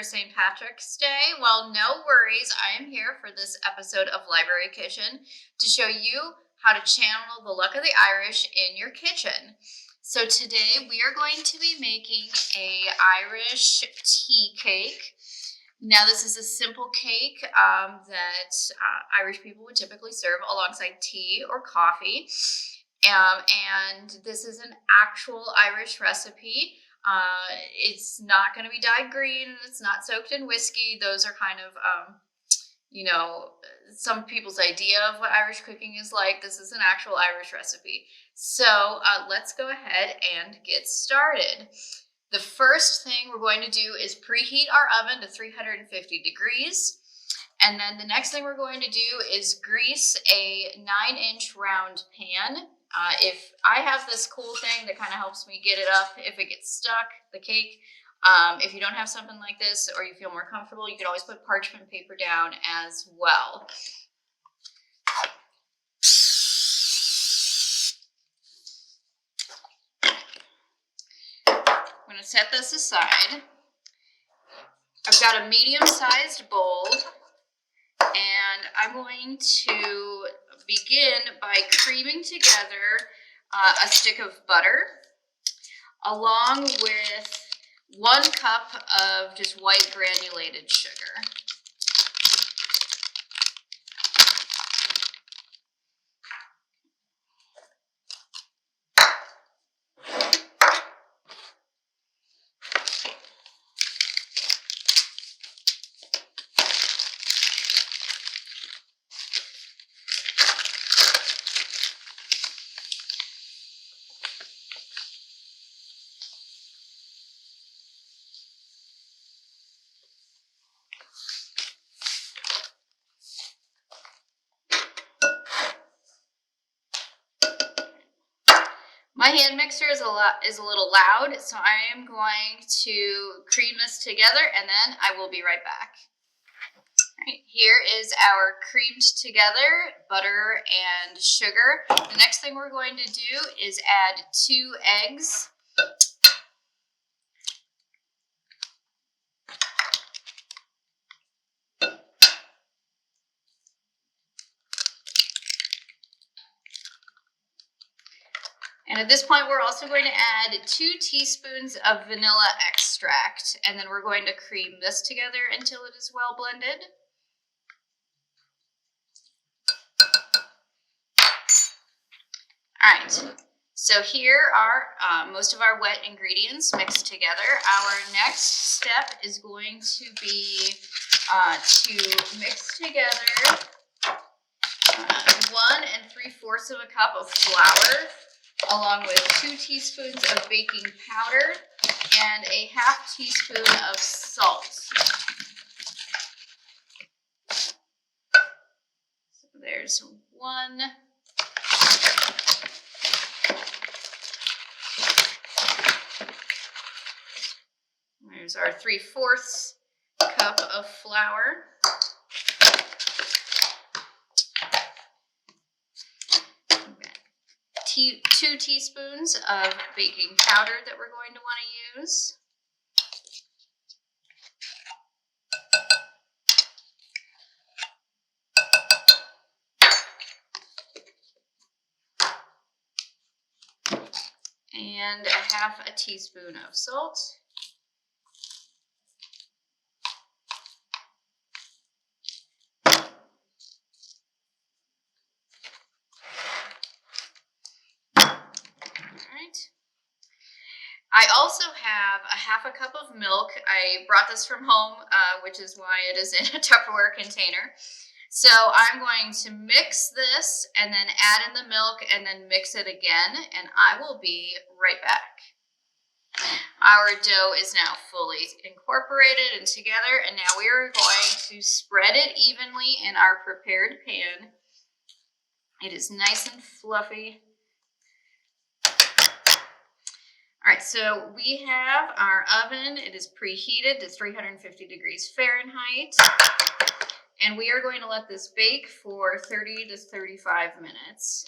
for St. Patrick's Day? Well, no worries. I am here for this episode of Library Kitchen to show you how to channel the luck of the Irish in your kitchen. So today we are going to be making a Irish tea cake. Now this is a simple cake that Irish people would typically serve alongside tea or coffee. And this is an actual Irish recipe. It's not going to be dyed green, and it's not soaked in whiskey. Those are kind of, some people's idea of what Irish cooking is like. This is an actual Irish recipe. So let's go ahead and get started. The first thing we're going to do is preheat our oven to 350 degrees. And then the next thing we're going to do is grease a 9-inch round pan. If I have this cool thing that kind of helps me get it up if it gets stuck, the cake. If you don't have something like this or you feel more comfortable, you can always put parchment paper down as well. I'm going to set this aside. I've got a medium-sized bowl, and I'm going to begin by creaming together a stick of butter along with 1 cup of just white granulated sugar. My hand mixer is a little loud, so I am going to cream this together and then I will be right back. All right, here is our creamed together butter and sugar. The next thing we're going to do is add 2 eggs. And at this point, we're also going to add 2 teaspoons of vanilla extract, and then we're going to cream this together until it is well blended. All right, so here are most of our wet ingredients mixed together. Our next step is going to be to mix together 1 3/4 cup of flour, along with 2 teaspoons of baking powder and a 1/2 teaspoon of salt. So there's 1. There's our 3/4 cup of flour. 2 teaspoons of baking powder that we're going to want to use. And a 1/2 teaspoon of salt. I also have a 1/2 cup of milk. I brought this from home, which is why it is in a Tupperware container. So I'm going to mix this and then add in the milk and then mix it again, and I will be right back. Our dough is now fully incorporated and together, and now we are going to spread it evenly in our prepared pan. It is nice and fluffy. All right, so we have our oven. It is preheated to 350 degrees Fahrenheit. And we are going to let this bake for 30 to 35 minutes.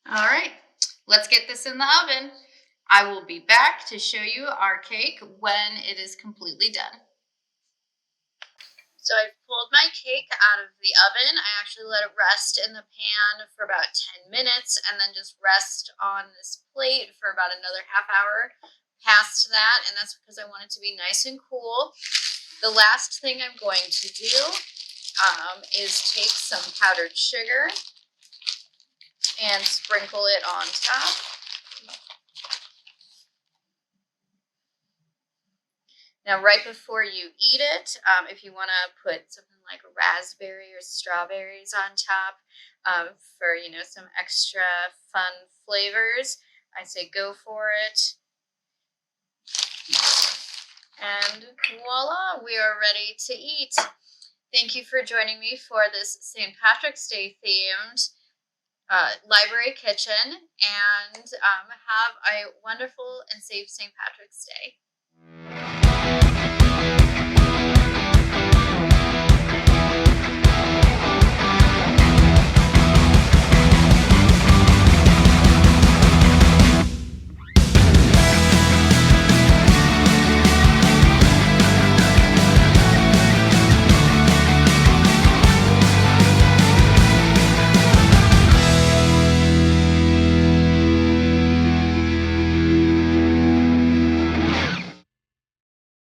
All right, let's get this in the oven. I will be back to show you our cake when it is completely done. So I've pulled my cake out of the oven. I actually let it rest in the pan for about 10 minutes and then just rest on this plate for about another half hour past that. And that's because I want it to be nice and cool. The last thing I'm going to do is take some powdered sugar and sprinkle it on top. Now, right before you eat it, if you want to put something like raspberry or strawberries on top for, some extra fun flavors, I say go for it. And voila, we are ready to eat. Thank you for joining me for this St. Patrick's Day themed library kitchen, and have a wonderful and safe St. Patrick's Day.